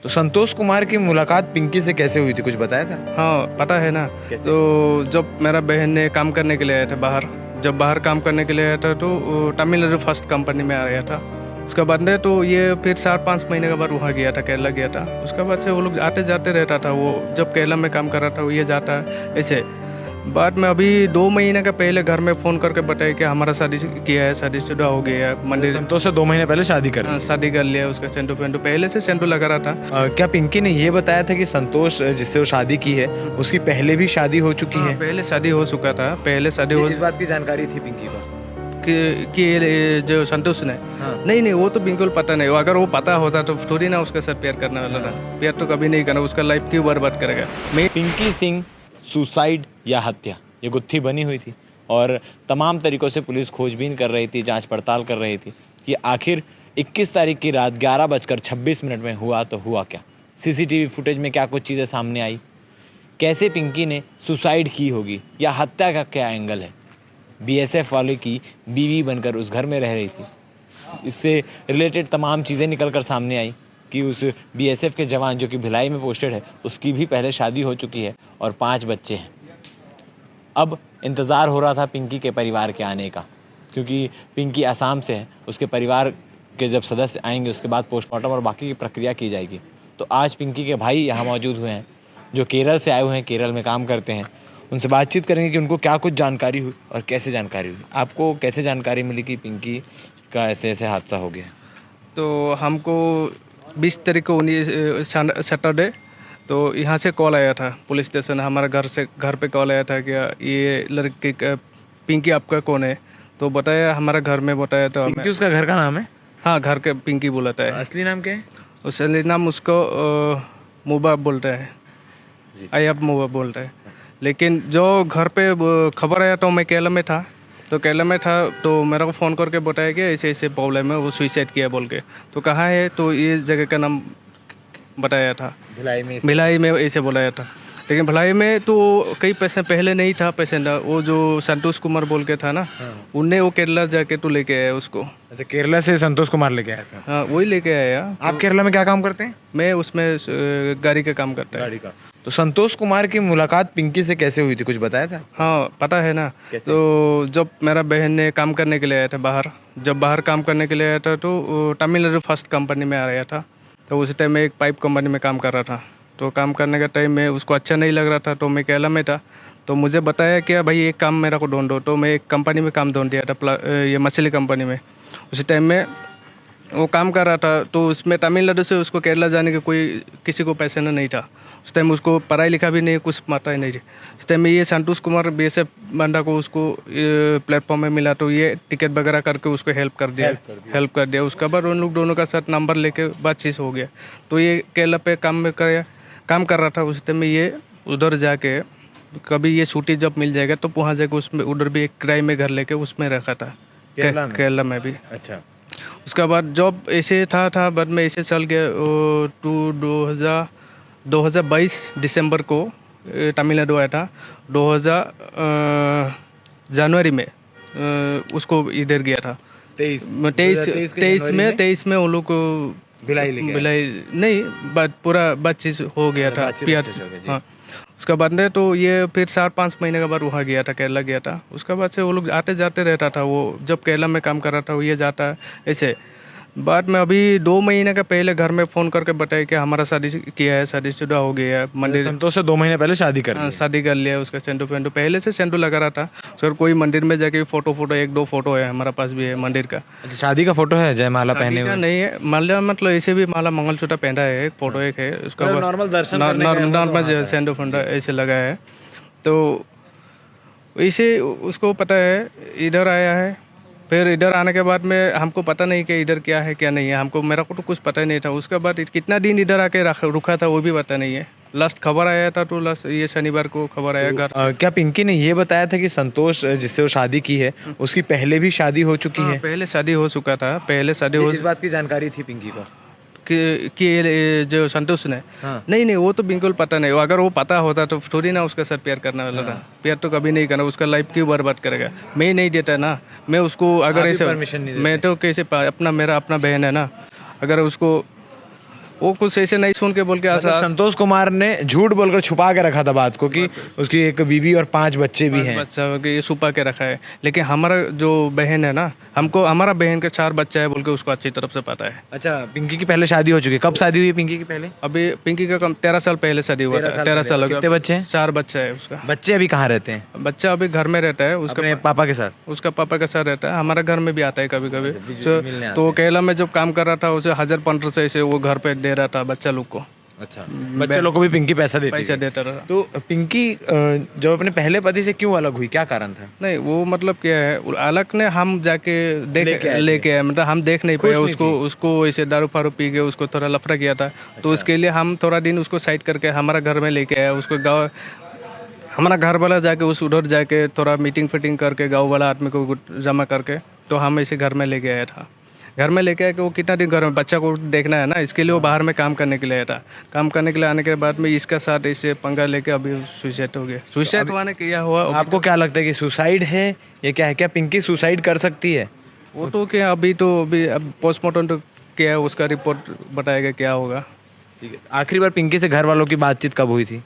तो संतोष कुमार की मुलाकात पिंकी से कैसे हुई थी, कुछ बताया था? हाँ पता है ना। कैसे? तो जब मेरा बहन ने काम करने के लिए आया था बाहर, जब बाहर काम करने के लिए आया था तो तमिलनाडु फर्स्ट कंपनी में आया था। उसके बाद में तो ये फिर 4-5 महीने के बाद वहाँ गया था, केरला गया था। उसके बाद से वो लोग आते जाते रहता था। वो जब केरला में काम कर रहा था वो ये जाता ऐसे। बाद में अभी 2 महीने का पहले घर में फ़ोन करके बताया कि हमारा शादी किया है, शादीशुदा हो गया है। मंदिर संतोष से 2 महीने पहले शादी कर हाँ, शादी कर लिया उसका। सेंटू पेंटू पहले से सेंटू लगा रहा था। क्या पिंकी ने ये बताया था कि संतोष जिससे वो शादी की है उसकी पहले भी शादी हो चुकी है? पहले शादी हो चुका था, पहले शादी हो इस बात की जानकारी थी पिंकी को कि ये जो संतोष ने? हाँ। नहीं, वो तो बिल्कुल पता नहीं। अगर वो पता होता तो थोड़ी ना उसके साथ प्यार करने वाला था। प्यार तो कभी नहीं करना, उसका लाइफ क्यों बर्बाद करेगा। पिंकी सिंह सुसाइड या हत्या, ये गुत्थी बनी हुई थी और तमाम तरीकों से पुलिस खोजबीन कर रही थी, जांच पड़ताल कर रही थी कि आखिर 21 तारीख की रात 11:26 में हुआ तो हुआ क्या। सीसीटीवी फुटेज में क्या कुछ चीज़ें सामने आई, कैसे पिंकी ने सुसाइड की होगी या हत्या का क्या एंगल है। बीएसएफ वाले की बीवी बनकर उस घर में रह रही थी, इससे रिलेटेड तमाम चीज़ें निकल कर सामने आई कि उस बीएसएफ के जवान जो कि भिलाई में पोस्टेड है उसकी भी पहले शादी हो चुकी है और 5 बच्चे हैं। अब इंतज़ार हो रहा था पिंकी के परिवार के आने का, क्योंकि पिंकी असम से है। उसके परिवार के जब सदस्य आएंगे उसके बाद पोस्टमार्टम और बाकी की प्रक्रिया की जाएगी। तो आज पिंकी के भाई यहाँ मौजूद हुए हैं जो केरल से आए हुए हैं, केरल में काम करते हैं। उनसे बातचीत करेंगे कि उनको क्या कुछ जानकारी हुई और कैसे जानकारी हुई। आपको कैसे जानकारी मिली कि पिंकी का ऐसे ऐसे हादसा हो गया? तो हमको 20 तारीख को सैटरडे तो यहाँ से कॉल आया था पुलिस स्टेशन। हमारा घर पे कॉल आया था कि ये लड़की पिंकी आपका कौन है? तो बताया हमारा घर में बताया। तो पिंकी उसका घर का नाम है? हाँ, घर के पिंकी बोलता है। असली नाम क्या है? असली नाम उसको मुबा बोलता है, अयब मुबा बोलता है। लेकिन जो घर पे खबर आया तो मैं केरला में था। तो मेरे को फ़ोन करके बताया कि ऐसे ऐसे प्रॉब्लम है, वो सुसाइड किया बोल के। तो कहाँ है? तो ये जगह का नाम बताया था, भिलाई में ऐसे बुलाया था। लेकिन भिलाई में तो कई पैसे पहले नहीं था पेशेंट। वो जो संतोष कुमार बोल के था ना, उनने वो केरला जाके तो लेके आया उसको। अच्छा, केरला से संतोष कुमार लेके आया था? हाँ, वही लेके आया। आप केरला में क्या काम करते हैं? मैं उसमें गाड़ी का काम करता है। गाड़ी का। तो संतोष कुमार की मुलाकात पिंकी से कैसे हुई थी, कुछ बताया था? हाँ पता है ना। तो जब मेरा बहन ने काम करने के लिए आया था बाहर, जब बाहर काम करने के लिए आया था तो तमिलनाडु फर्स्ट कंपनी में आया था। तो उस टाइम में एक पाइप कंपनी में काम कर रहा था। तो काम करने का टाइम में उसको अच्छा नहीं लग रहा था। तो मैं केरला में था। तो मुझे बताया कि भाई एक काम मेरा को ढूंढो। तो मैं एक कंपनी में काम ढूंढ दिया था, ये मछली कंपनी में। उसी टाइम में वो काम कर रहा था। तो उसमें तमिलनाडु से उसको केरला जाने का किसी को पैसे नहीं था। उस टाइम उसको पढ़ाई लिखा भी नहीं, कुछ पता ही नहीं थी। उस टाइम में ये संतोष कुमार बीएसएफ बंदा को उसको प्लेटफॉर्म में मिला। तो ये टिकट वगैरह करके उसको हेल्प कर दिया। उसके बाद उन लोग दोनों का साथ नंबर लेके बातचीत हो गया। तो ये केरला पे काम कर रहा था। उस टाइम में ये उधर जाके कभी ये छुट्टी जब मिल जाएगा तो वहाँ जाके उसमें उधर भी एक किराए में घर लेके उसमें रखा था, केरला में भी। अच्छा। उसके बाद जॉब ऐसे था बाद में ऐसे चल गया। 2022 दिसंबर को तमिलनाडु आया था। 2000 जनवरी में उसको इधर गया था। 23 में उन लोग को भिलाई नहीं, पूरा बातचीत हो गया था, प्यार से। हाँ, उसके बाद में तो ये फिर 4-5 महीने के बाद वहाँ गया था, केरला गया था। उसके बाद से वो लोग आते जाते रहता था। वो जब केरला में काम कर रहा था वो ये जाता ऐसे। बाद में अभी 2 महीने का पहले घर में फ़ोन करके बताया कि हमारा शादी किया है, शादीशुदा हो गया है। मंदिर संतोष से 2 महीने पहले शादी कर लिया उसका। सेंटू पेंटू पहले से सेंटू लगा रहा था। सर कोई मंदिर में जाके फोटो 1-2 फोटो है हमारे पास भी है मंदिर का। अच्छा, शादी का फोटो है? जयमाला पहने हुए नहीं है, माला मतलब ऐसे भी माला मंगलसूत्र पहना है, एक फोटो एक है उसका। नॉर्मल दर्शन नॉर्मल सेंटू फंडा ऐसे लगा है। तो इसे उसको पता है, इधर आया है। फिर इधर आने के बाद में हमको पता नहीं कि इधर क्या है क्या नहीं है। मेरा को तो कुछ पता ही नहीं था। उसके बाद कितना दिन इधर आके रुका था वो भी पता नहीं है। लास्ट खबर आया था तो लास्ट ये शनिवार को खबर आया घर। क्या पिंकी ने ये बताया था कि संतोष जिससे वो शादी की है उसकी पहले भी शादी हो चुकी है? पहले शादी हो चुका था, इस बात की जानकारी थी पिंकी को कि जो संतोष ने? हाँ। नहीं, वो तो बिल्कुल पता नहीं। अगर वो पता होता तो थोड़ी ना उसके साथ प्यार करने वाला था। प्यार तो कभी नहीं करना, उसका लाइफ क्यों बर्बाद करेगा। मैं नहीं देता ना, मैं उसको अगर ऐसे परमिशन नहीं मैं तो कैसे मेरा अपना बहन है ना। अगर उसको वो कुछ ऐसे नहीं सुन के बोल के मतलब संतोष कुमार ने झूठ बोलकर छुपा के रखा था बात को कि उसकी एक बीवी और 5 बच्चे भी हैं। बच्चा ये छुपा के रखा है, लेकिन हमारा जो बहन है ना, हमको हमारा बहन के 4 बच्चा है बोल के उसको अच्छी तरफ से पता है। अच्छा, पिंकी की पहले शादी हो चुकी है? कब शादी हुई है पिंकी की पहले? अभी पिंकी का कम 13 साल पहले शादी हुआ था। 13 साल हो गया। कितने बच्चे हैं? 4 बच्चा है उसका। बच्चे अभी कहाँ रहते हैं? बच्चा अभी घर में रहता है, उसका अपने पापा के साथ? उसका पापा के साथ रहता है, हमारा घर में भी आता है कभी कभी। मिलने आते तो केरला में जब काम कर रहा था उसे 1000-1500 ऐसे वो घर पे दे रहा था बच्चा लोग को। अच्छा, बच्चे लोग को भी पिंकी पैसा पैसा थी? देता रहा। तो पिंकी जब अपने पहले पति से क्यों अलग हुई, क्या कारण था? नहीं, वो मतलब क्या है, अलग ने हम जाके लेके आए, मतलब हम देख नहीं पाए उसको ऐसे दारू फारू पी के उसको थोड़ा लफड़ा किया था। तो उसके लिए हम थोड़ा दिन उसको साइड करके हमारा घर में लेके आए उसको। गाँव हमारा घर वाला जाके उधर जाके थोड़ा मीटिंग फिटिंग करके गाँव वाला आदमी को जमा करके तो हम ऐसे घर में लेके आया था। घर में लेके आया कि वो कितना दिन घर में बच्चा को देखना है ना, इसके लिए वो बाहर में काम करने के लिए आया था। काम करने के लिए आने के बाद में इसका साथ ऐसे पंगा लेके अभी सुसाइड हो गया। सुसाइड हुआ ने किया हुआ। आपको क्या लगता है कि सुसाइड है ये क्या है? क्या पिंकी सुसाइड कर सकती है? वो तो क्या अभी अब पोस्टमार्टम तो क्या है, उसका रिपोर्ट बताएगा क्या होगा। ठीक है, आखिरी बार पिंकी से घर वालों की बातचीत कब हुई थी?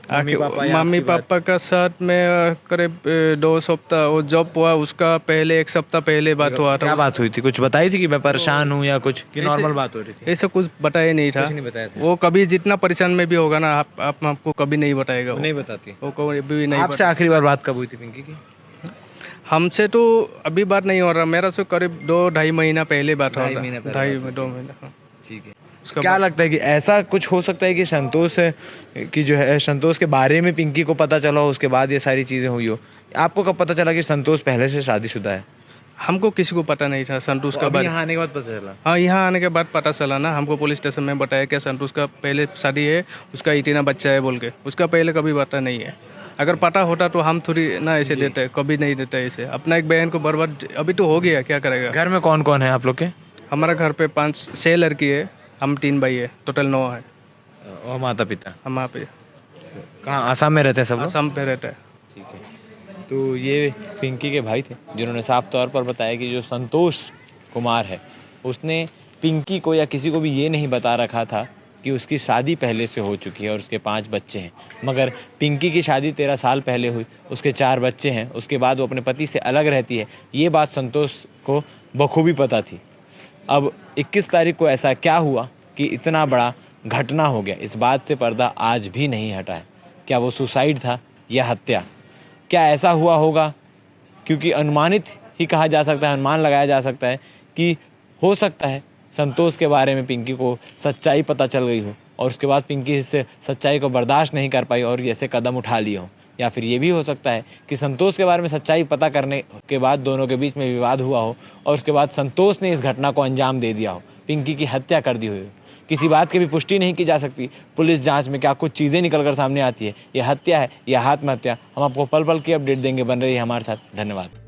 मम्मी पापा का साथ में करीब 2 सप्ताह, वो जॉब हुआ उसका पहले 1 सप्ताह पहले बात हुआ था। क्या बात हुई थी? कुछ बताई थी कि मैं परेशान हूँ या कुछ, कि नॉर्मल बात हो रही थी? ऐसा कुछ बताया नहीं था। कुछ नहीं बताया था? वो कभी जितना परेशान में भी होगा ना, आप आपको कभी नहीं बताएगा। नहीं बताती? वो कभी भी नहीं। आपसे आखिरी बार बात कब हुई थी पिंकी की? हमसे तो अभी बात नहीं हो रहा, मेरा से करीब 2-2.5 महीना पहले बात हुआ था। 2 महीना। ठीक है, क्या लगता है कि ऐसा कुछ हो सकता है कि संतोष की जो है, संतोष के बारे में पिंकी को पता चला हो, उसके बाद ये सारी चीज़ें हुई हो? आपको कब पता चला कि संतोष पहले से शादीशुदा है? हमको किसी को पता नहीं था संतोष का बारे। यहाँ आने के बाद पता चला? हाँ, यहाँ आने के बाद पता चला ना, हमको पुलिस स्टेशन में बताया कि संतोष का पहले शादी है, उसका इतना बच्चा है बोल के। उसका पहले कभी पता नहीं है। अगर पता होता तो हम थोड़ी ना ऐसे देते, कभी नहीं देते ऐसे। अपना एक बहन को बर्बाद अभी तो हो गया, क्या करेगा। घर में कौन कौन है आप लोग के? हमारा घर पे 5-6 लड़की है, हम 3 भाई है, टोटल 9 है। और माता पिता? हम वहाँ पे कहाँ, आसाम में रहते हैं सब लोग? आसाम पे रहता है। ठीक है, तो ये पिंकी के भाई थे जिन्होंने साफ तौर पर बताया कि जो संतोष कुमार है उसने पिंकी को या किसी को भी ये नहीं बता रखा था कि उसकी शादी पहले से हो चुकी है और उसके 5 बच्चे हैं। मगर पिंकी की शादी 13 साल पहले हुई, उसके 4 बच्चे हैं, उसके बाद वो अपने पति से अलग रहती है। ये बात संतोष को बखूबी पता थी। अब 21 तारीख को ऐसा क्या हुआ कि इतना बड़ा घटना हो गया, इस बात से पर्दा आज भी नहीं हटा है। क्या वो सुसाइड था या हत्या? क्या ऐसा हुआ होगा? क्योंकि अनुमानित ही कहा जा सकता है, अनुमान लगाया जा सकता है कि हो सकता है संतोष के बारे में पिंकी को सच्चाई पता चल गई हो और उसके बाद पिंकी इस सच्चाई को बर्दाश्त नहीं कर पाई और ऐसे कदम उठा लिए हों। या फिर ये भी हो सकता है कि संतोष के बारे में सच्चाई पता करने के बाद दोनों के बीच में विवाद हुआ हो और उसके बाद संतोष ने इस घटना को अंजाम दे दिया हो, पिंकी की हत्या कर दी हुई हो। किसी बात की भी पुष्टि नहीं की जा सकती। पुलिस जांच में क्या कुछ चीज़ें निकल कर सामने आती है, यह हत्या है या आत्महत्या, हम आपको पल पल की अपडेट देंगे। बन रही है हमारे साथ। धन्यवाद।